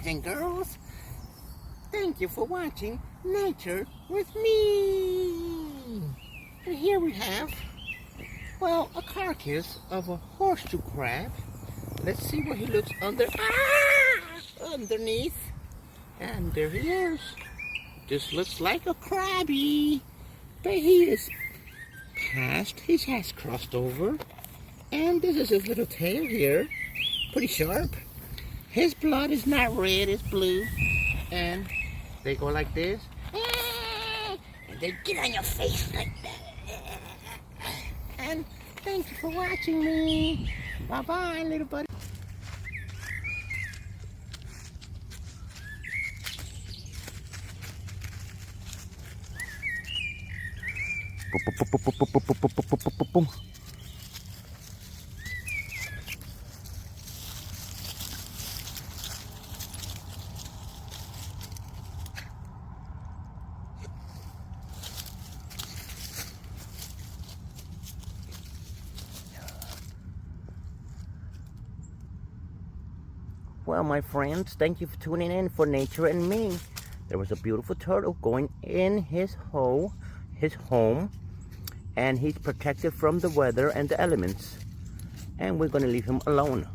boys and girls. Thank you for watching Nature with me. And here we have, well, a carcass of a horseshoe crab. Let's see what he looks underneath. And there he is. Just looks like a crabby. But he is past, his has crossed over. And this is his little tail here. Pretty sharp. His blood is not red, it's blue. And they go like this. And they get on your face like that. And thank you for watching me. Bye-bye, little buddy. Well, my friends, thank you for tuning in for Nature and Me. There was a beautiful turtle going in his home, and he's protected from the weather and the elements. And we're going to leave him alone.